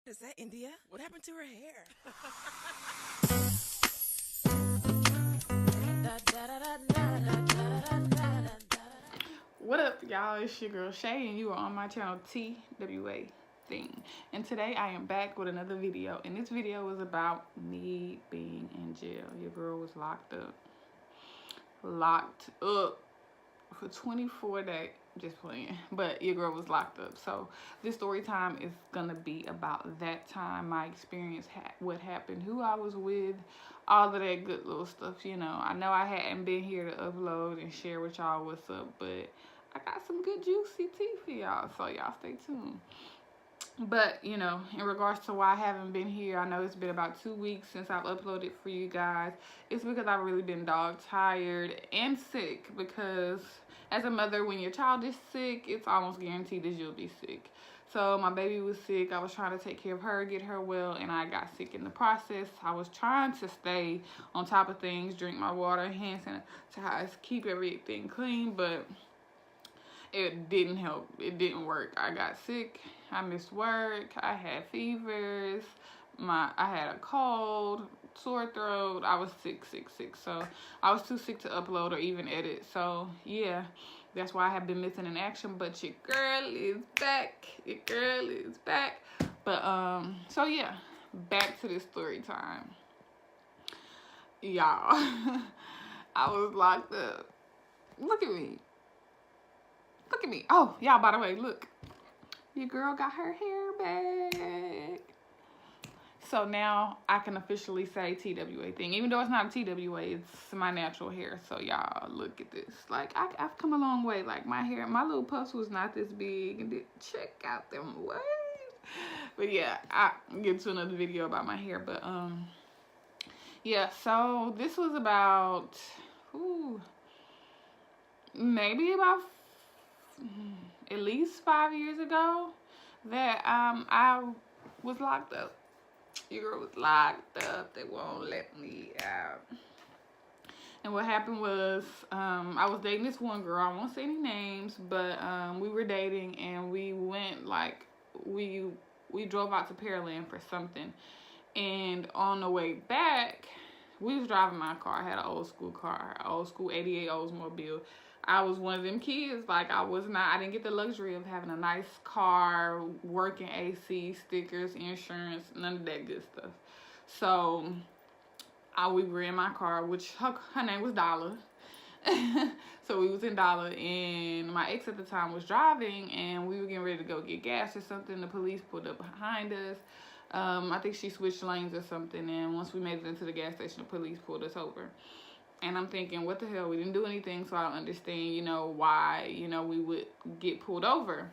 Is that India? What happened to her hair? What up, y'all? It's your girl Shay, and you are on my channel T.W.A. thing. And today I am back with another video, and this video is about me being in jail. Your girl was locked up for 24 days. Just playing, but your girl was locked up. So this story time is gonna be about that time, my experience, what happened, who I was with, all of that good little stuff. I know I hadn't been here to upload and share with y'all what's up, but I got some good juicy tea for y'all, so y'all stay tuned. But in regards to why I haven't been here, I know it's been about 2 weeks since I've uploaded for you guys. It's because I've really been dog tired and sick, because as a mother, when your child is sick, it's almost guaranteed that you'll be sick. So my baby was sick. I was trying to take care of her, get her well, and I got sick in the process. I was trying to stay on top of things, drink my water, hand sanitize, keep everything clean, but it didn't help. It didn't work. I got sick. I missed work. I had fevers. I had a cold, sore throat. I was sick. So I was too sick to upload or even edit. So yeah, that's why I have been missing in action. But your girl is back. Your girl is back. But so yeah, back to the story time, y'all. I was locked up. Look at me. Look at me. Oh, y'all, by the way, look. Your girl got her hair back. So now I can officially say TWA thing. Even though it's not a TWA, it's my natural hair. So y'all, look at this. Like, I've come a long way. Like, my hair, my little puffs was not this big. And check out them waves. But yeah, I'll get to another video about my hair. But, yeah, so this was about, maybe about at least 5 years ago that I was locked up. Your girl was locked up. They won't let me out. And what happened was, I was dating this one girl. I won't say any names, but we were dating, and we went, like, we drove out to Pearland for something. And on the way back, we was driving my car. I had an old school car, old school 88 Oldsmobile. I was one of them kids. Like, I didn't get the luxury of having a nice car, working AC, stickers, insurance, none of that good stuff. So we were in my car, which her name was Dollar. So we was in Dollar, and my ex at the time was driving, and we were getting ready to go get gas or something. The police pulled up behind us. I think she switched lanes or something, and once we made it into the gas station, the police pulled us over. And I'm thinking, what the hell? We didn't do anything, so I don't understand, why, we would get pulled over.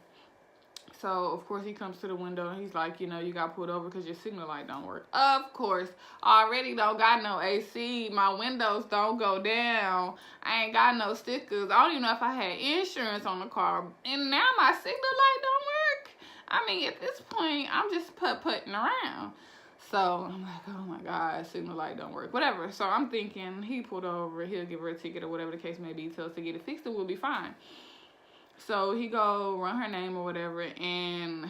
So, of course, he comes to the window, and he's like, you got pulled over because your signal light don't work. Of course, I already don't got no AC. My windows don't go down. I ain't got no stickers. I don't even know if I had insurance on the car. And now my signal light don't work. I mean, at this point, I'm just putting around. So I'm like, oh my God, signal light don't work. Whatever. So I'm thinking he pulled over, he'll give her a ticket or whatever the case may be, tell us to get it fixed and we'll be fine. So he go run her name or whatever, and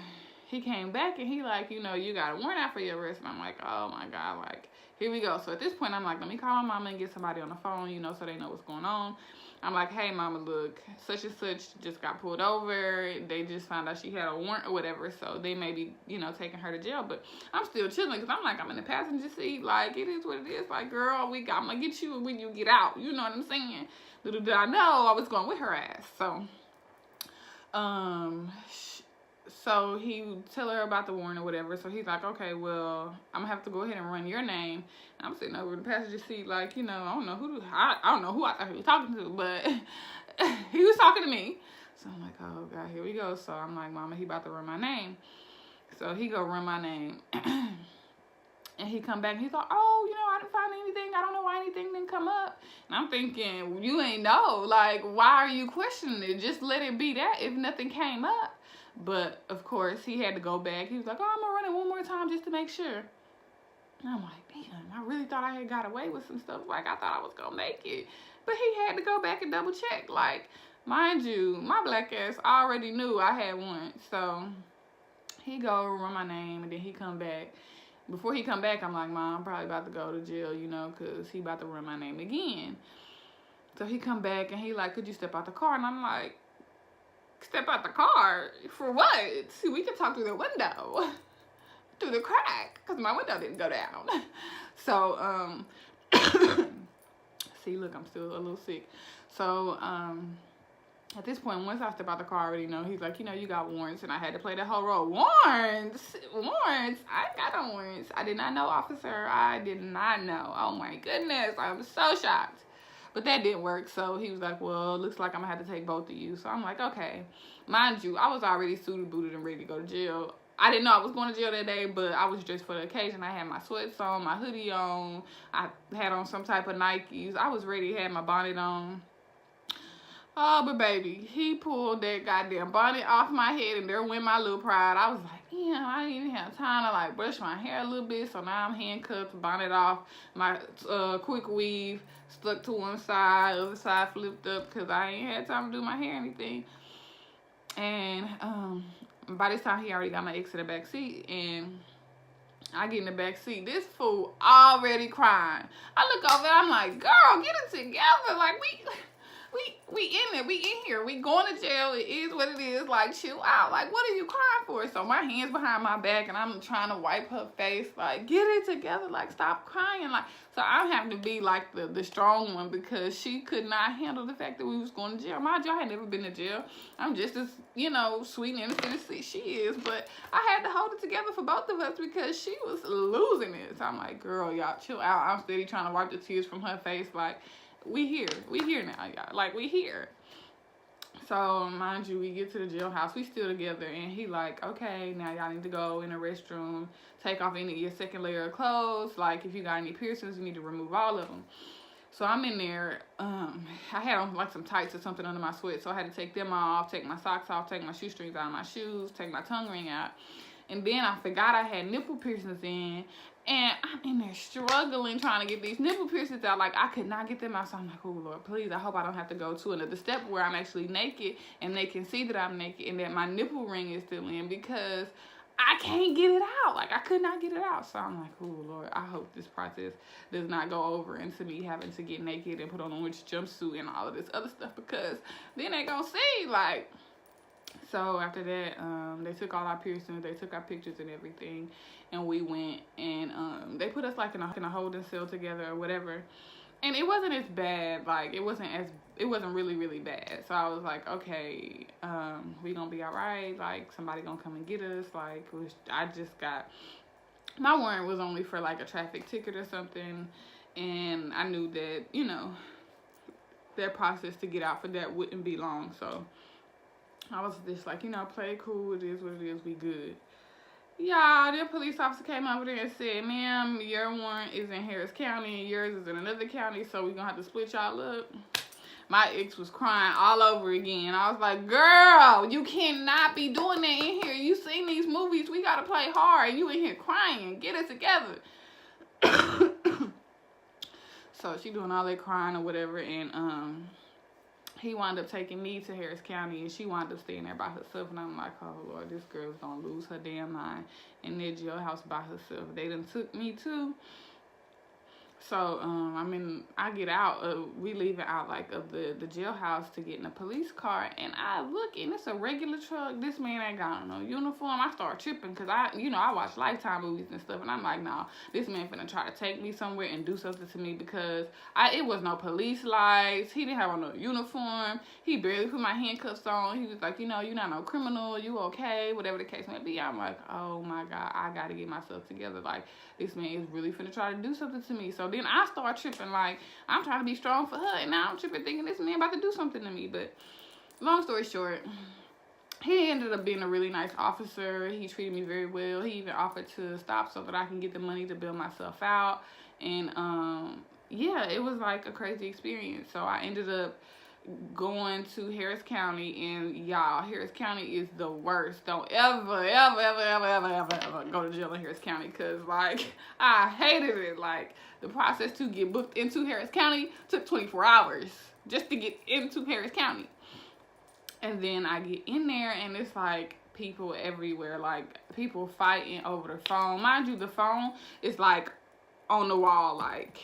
he came back and he like, you got a warrant out for your arrest. And I'm like, oh my God, like, here we go. So at this point, I'm like, let me call my mama and get somebody on the phone, so they know what's going on. I'm like, hey, mama, look, such and such just got pulled over. They just found out she had a warrant or whatever, so they may be, taking her to jail. But I'm still chilling because I'm like, I'm in the passenger seat. Like, it is what it is. Like, girl, I'm going to get you when you get out. You know what I'm saying? Little did I know I was going with her ass. So he would tell her about the warrant or whatever. So he's like, okay, well, I'm gonna have to go ahead and run your name. And I'm sitting over in the passenger seat, like, I don't know who I thought he was talking to, but he was talking to me. So I'm like, oh God, here we go. So I'm like, mama, he about to run my name. So he go run my name. And he come back and he's like, oh, I didn't find anything. I don't know why anything didn't come up. And I'm thinking, you ain't know. Like, why are you questioning it? Just let it be that if nothing came up. But, of course, he had to go back. He was like, oh, I'm going to run it one more time just to make sure. And I'm like, damn, I really thought I had got away with some stuff. Like, I thought I was going to make it. But he had to go back and double check. Like, mind you, my black ass already knew I had one. So He go run my name, and then he come back. Before he come back, I'm like, Mom, I'm probably about to go to jail, you know, because he about to run my name again. So he come back, and he like, could you step out the car? And I'm like, step out the car? For what? See, we can talk through the window. Through the crack, because my window didn't go down. So, see, look, I'm still a little sick. So, at this point, once I step out the car, I already know. He's like, you know, you got warrants, and I had to play that whole role. Warrants? Warrants? I ain't got no warrants. I did not know, officer. I did not know. Oh, my goodness. I was so shocked. But that didn't work, so he was like, well, looks like I'm going to have to take both of you. So I'm like, okay. Mind you, I was already suited, booted, and ready to go to jail. I didn't know I was going to jail that day, but I was dressed for the occasion. I had my sweats on, my hoodie on. I had on some type of Nikes. I was ready, had my bonnet on. Oh, but baby, he pulled that goddamn bonnet off my head, and there went my little pride. I was like, damn, I didn't even have time to like brush my hair a little bit, so now I'm handcuffed, bonnet off, my quick weave stuck to one side, other side flipped up, because I ain't had time to do my hair or anything. And by this time, he already got my ex in the back seat, and I get in the back seat. This fool already crying. I look over and I'm like, girl, get it together. Like, we in it. We in here. We going to jail. It is what it is. Like, chill out. Like, what are you crying for? So my hand's behind my back, and I'm trying to wipe her face. Like, get it together. Like, stop crying. Like, so I'm having to be like the strong one, because she could not handle the fact that we was going to jail. Mind you, I had never been to jail. I'm just as, you know, sweet and innocent as she is. But I had to hold it together for both of us, because she was losing it. So I'm like, girl, y'all chill out. I'm steady trying to wipe the tears from her face. Like, we here now, y'all. Like, we here. So, mind you, we get to the jailhouse. We still together, and he like, okay, now y'all need to go in the restroom, take off any of your second layer of clothes. Like, if you got any piercings, you need to remove all of them. So I'm in there. I had on like some tights or something under my sweat, so I had to take them off, take my socks off, take my shoestrings out of my shoes, take my tongue ring out. And then I forgot I had nipple piercings in. And I'm in there struggling trying to get these nipple piercings out. Like, I could not get them out. So I'm like, oh, Lord, please, I hope I don't have to go to another step where I'm actually naked and they can see that I'm naked and that my nipple ring is still in, because I can't get it out. Like, I could not get it out. So I'm like, oh, Lord, I hope this process does not go over into me having to get naked and put on a witch jumpsuit and all of this other stuff, because then they gonna see, like... So after that, they took all our piercings, they took our pictures and everything, and we went, and they put us like in a holding cell together or whatever. And it wasn't as bad. Like, it wasn't really, really bad. So I was like, okay, we gonna be all right. Like, somebody gonna come and get us. Like, I just got, my warrant was only for like a traffic ticket or something, and I knew that, you know, that process to get out for that wouldn't be long. So I was just like, you know, play it cool. It is what it is. We good. Y'all, the police officer came over there and said, ma'am, your warrant is in Harris County and yours is in another county, so we're going to have to split y'all up. My ex was crying all over again. I was like, girl, you cannot be doing that in here. You seen these movies. We got to play hard. And you in here crying. Get it together. So she doing all that crying or whatever, and he wound up taking me to Harris County, and she wound up staying there by herself. And I'm like, oh, Lord, this girl's gonna lose her damn mind in their jailhouse by herself. They done took me, too. So, I get out, we leaving out, like, of the jailhouse to get in a police car, and I look, and it's a regular truck. This man ain't got no uniform. I start tripping, because I watch Lifetime movies and stuff, and I'm like, no, this man finna try to take me somewhere and do something to me, because it was no police lights. He didn't have on no uniform. He barely put my handcuffs on. He was like, you know, you're not no criminal. You okay? Whatever the case may be. I'm like, oh, my God, I got to get myself together. Like, this man is really finna try to do something to me. So then I start tripping, like, I'm trying to be strong for her, and now I'm tripping thinking this man about to do something to me. But long story short, he ended up being a really nice officer. He treated me very well. He even offered to stop so that I can get the money to bail myself out. And yeah, it was like a crazy experience. So I ended up going to Harris County, and y'all, Harris County is the worst. Don't ever go to jail in Harris County, because, like, I hated it. Like, the process to get booked into Harris County took 24 hours just to get into Harris County. And then I get in there, and it's like people everywhere, like people fighting over the phone. Mind you, the phone is like on the wall, like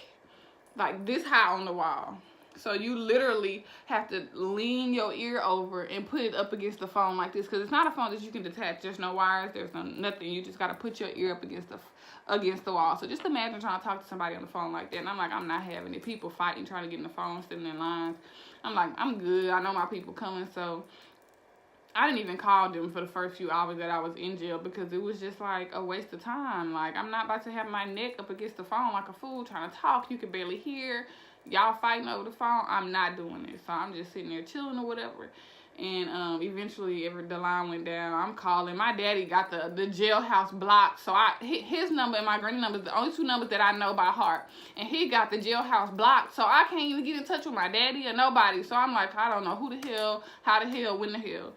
this high on the wall. So you literally have to lean your ear over and put it up against the phone like this, because it's not a phone that you can detach. There's no wires. There's nothing. You just got to put your ear up against the wall. So just imagine trying to talk to somebody on the phone like that. And I'm like, I'm not having it. People fighting, trying to get in the phone, sitting in lines. I'm like, I'm good. I know my people coming. So I didn't even call them for the first few hours that I was in jail, because it was just like a waste of time. Like, I'm not about to have my neck up against the phone like a fool trying to talk. You can barely hear. Y'all fighting over the phone. I'm not doing it. So I'm just sitting there chilling or whatever. And eventually the line went down. I'm calling. My daddy got the jailhouse blocked. So his number and my granny number is the only two numbers that I know by heart. And he got the jailhouse blocked. So I can't even get in touch with my daddy or nobody. So I'm like, I don't know who the hell, how the hell, when the hell.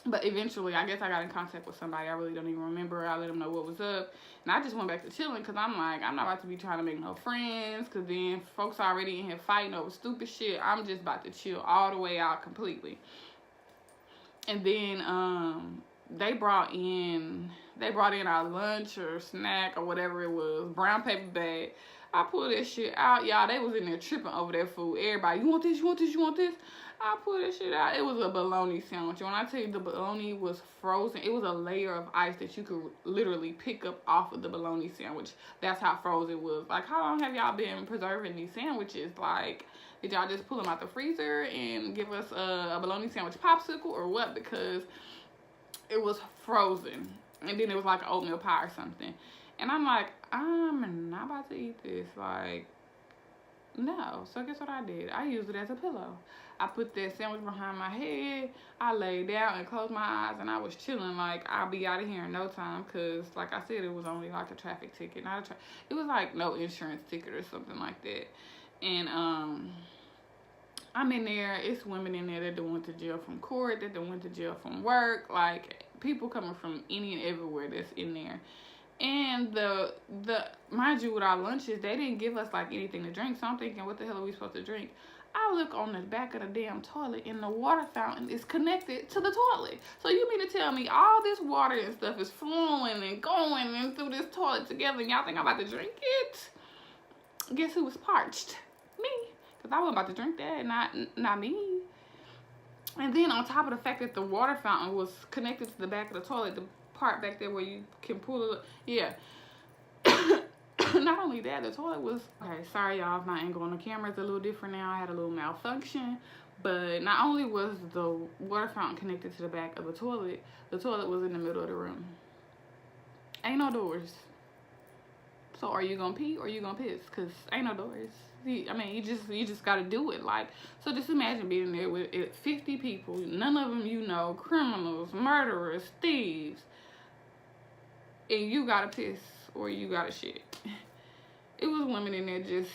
But eventually, I guess I got in contact with somebody. I really don't even remember. I let them know what was up. And I just went back to chilling, because I'm like, I'm not about to be trying to make no friends, because then folks already in here fighting over stupid shit. I'm just about to chill all the way out completely. And then they brought in our lunch or snack or whatever it was, brown paper bag. I pulled that shit out, y'all. They was in there tripping over that food. Everybody, you want this, you want this, you want this? I pulled that shit out. It was a bologna sandwich. When I tell you the bologna was frozen, it was a layer of ice that you could literally pick up off of the bologna sandwich. That's how frozen it was. Like, how long have y'all been preserving these sandwiches? Like, did y'all just pull them out the freezer and give us a bologna sandwich popsicle or what? Because it was frozen. And then it was like an oatmeal pie or something. And I'm like, I'm not about to eat this. Like, no. So guess what I did? I used it as a pillow. I put that sandwich behind my head. I laid down and closed my eyes, and I was chilling. Like, I'll be out of here in no time, because, like I said, it was only like a traffic ticket. It was like no insurance ticket or something like that. And I'm in there. It's women in there that done went to jail from court, that done went to jail from work. Like, people coming from any and everywhere that's in there. And the mind you, with our lunches, they didn't give us like anything to drink. So I'm thinking, what the hell are we supposed to drink? I look on the back of the damn toilet, and the water fountain is connected to the toilet. So you mean to tell me all this water and stuff is flowing and going and through this toilet together, and y'all think I'm about to drink it? Guess who was parched? Me. Because I wasn't about to drink that, not me. And then on top of the fact that the water fountain was connected to the back of the toilet, the part back there where you can pull it up. Yeah. Not only that, the toilet was... Okay, sorry, y'all. My angle on the camera is a little different now. I had a little malfunction. But not only was the water fountain connected to the back of the toilet was in the middle of the room. Ain't no doors. So are you gonna pee or you gonna piss? Because ain't no doors. I mean, you just gotta do it. Like, so just imagine being there with 50 people. None of them you know. Criminals, murderers, thieves. And you gotta piss or you gotta shit. It was women in there just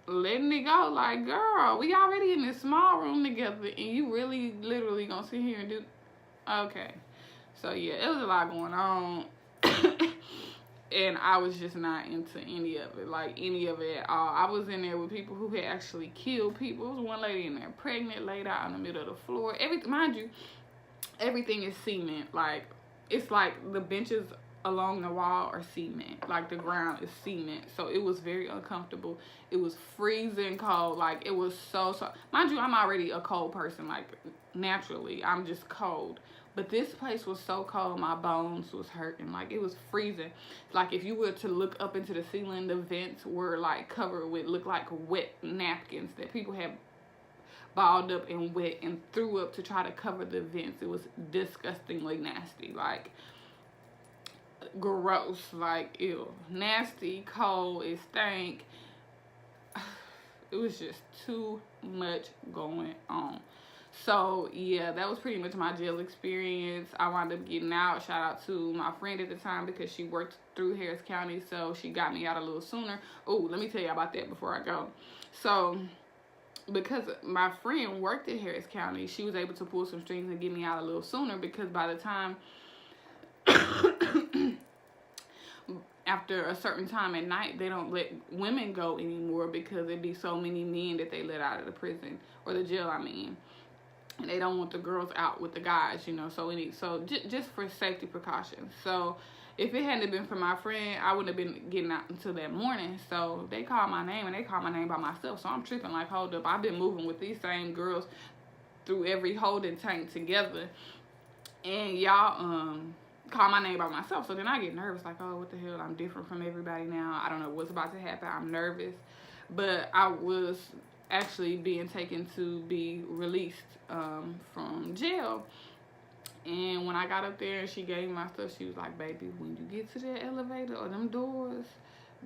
letting it go. Like, girl, we already in this small room together, and you really literally gonna sit here and do... Okay. So yeah, it was a lot going on. And I was just not into any of it, like any of it at all. I was in there with people who had actually killed people. There was one lady in there pregnant, laid out in the middle of the floor. Mind you, everything is cement. Like, it's like the benches along the wall are cement. Like, the ground is cement. So it was very uncomfortable. It was freezing cold. Like, it was so... Mind you, I'm already a cold person. Like, naturally, I'm just cold. But this place was so cold, my bones was hurting. Like, it was freezing. Like, if you were to look up into the ceiling, the vents were, like, covered with, looked like wet napkins that people had balled up and wet and threw up to try to cover the vents. It was disgustingly nasty. Like, gross. Like, ew. Nasty, cold, it stank. It was just too much going on. So, yeah, that was pretty much my jail experience. I wound up getting out. Shout out to my friend at the time, because she worked through Harris County, so she got me out a little sooner. Oh, let me tell you about that before I go. So, because my friend worked at Harris County, she was able to pull some strings and get me out a little sooner, because by the time... after a certain time at night, they don't let women go anymore, because there'd be so many men that they let out of the prison, or the jail, I mean. and they don't want the girls out with the guys, you know. So just for safety precautions. So if it hadn't been for my friend, I wouldn't have been getting out until that morning. So they called my name, and they called my name by myself. So I'm tripping like, hold up, I've been moving with these same girls through every holding tank together, and y'all call my name by myself. So then I get nervous, like, oh, what the hell, I'm different from everybody now. I don't know what's about to happen. I'm nervous. But I was actually being taken to be released from jail. And when I got up there and she gave me my stuff, she was like, baby, when you get to the elevator or them doors,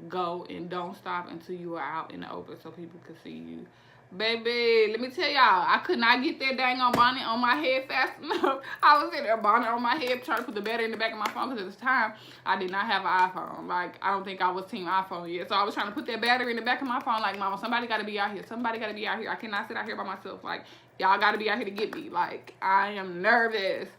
go and don't stop until you are out in the open so people can see you. Baby, let me tell y'all, I could not get that dang on bonnet on my head fast enough. I was in there bonnet on my head trying to put the battery in the back of my phone, because at the time I did not have an iPhone. Like, I don't think I was team iPhone yet. So I was trying to put that battery in the back of my phone like, mama, somebody got to be out here. Somebody got to be out here. I cannot sit out here by myself. Like, y'all got to be out here to get me. Like, I am nervous.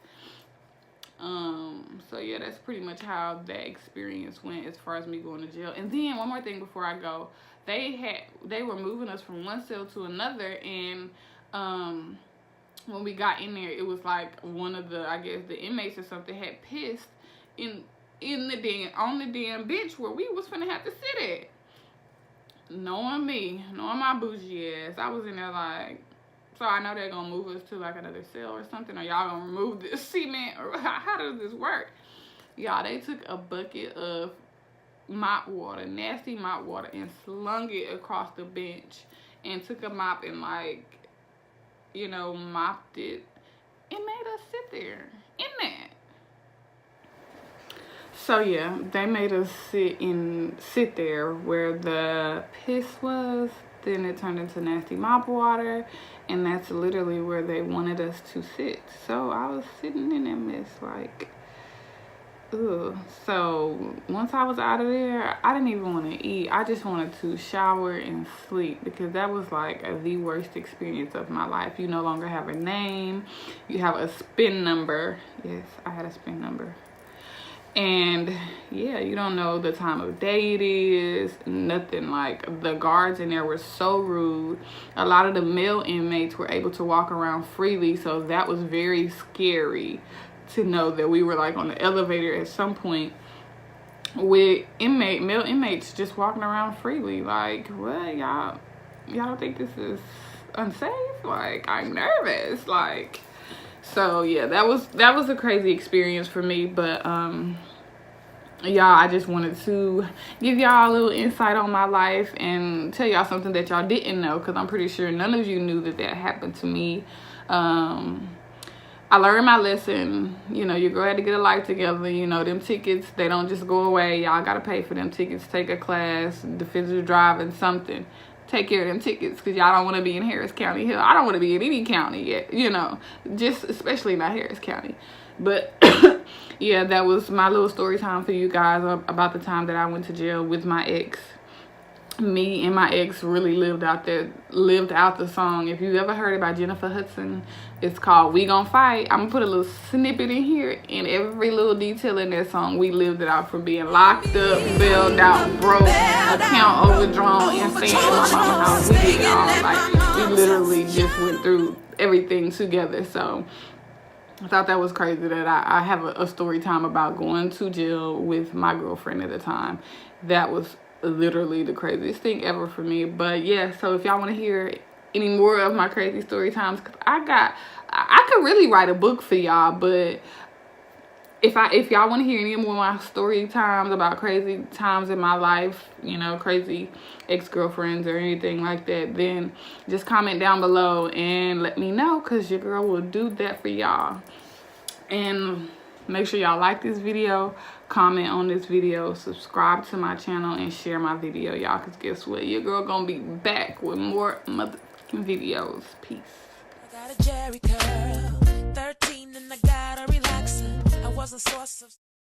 So yeah, that's pretty much how that experience went as far as me going to jail. And then one more thing before I go, they were moving us from one cell to another, and when we got in there, it was like one of the, I guess the inmates or something had pissed on the damn bench where we was finna have to sit at. Knowing my bougie ass, I was in there like, so I know they're gonna move us to like another cell or something, or y'all gonna remove this cement, or how does this work? Y'all, they took a bucket of mop water, nasty mop water, and slung it across the bench, and took a mop and, like, you know, mopped it, and made us sit there in that. So yeah, they made us sit there where the piss was. Then it turned into nasty mop water, and that's literally where they wanted us to sit. So I was sitting in that mess like, ugh. So once I was out of there, I didn't even want to eat. I just wanted to shower and sleep, because that was like the worst experience of my life. You no longer have a name. You have a SPIN number. Yes, I had a SPIN number. And yeah, you don't know the time of day it is, nothing. Like, the guards in there were so rude. A lot of the male inmates were able to walk around freely, so that was very scary to know that we were like on the elevator at some point with male inmates just walking around freely. Like, what, y'all don't think this is unsafe? Like, I'm nervous. Like, so yeah, that was a crazy experience for me. But y'all, I just wanted to give y'all a little insight on my life and tell y'all something that y'all didn't know, because I'm pretty sure none of you knew that happened to me. I learned my lesson. You know, your girl had to get a life together. You know, them tickets, they don't just go away. Y'all gotta pay for them tickets. Take a class, defensive driving, something. Take care of them tickets, because y'all don't want to be in Harris County. Hell, I don't want to be in any county yet, you know, just especially not Harris County. But yeah, that was my little story time for you guys about the time that I went to jail with my ex. Me and my ex really lived out the song. If you've ever heard about Jennifer Hudson, it's called We Gon' Fight. I'm gonna put a little snippet in here, and every little detail in that song, we lived it out, from being locked up, bailed out, broke, account overdrawn, and staying in my mama's house. We did it all. Like, we literally just went through everything together. So I thought that was crazy that I have a story time about going to jail with my girlfriend at the time. That was literally the craziest thing ever for me. But yeah, so if y'all want to hear any more of my crazy story times, because I could really write a book for y'all, but if y'all want to hear any more of my story times about crazy times in my life, you know, crazy ex-girlfriends or anything like that, then just comment down below and let me know, because your girl will do that for y'all. And make sure y'all like this video, comment on this video, subscribe to my channel, and share my video, y'all, because guess what, your girl gonna be back with more motherfucking videos. Peace. I got a Jerry curl, 13, and I got a relaxer. I was a source of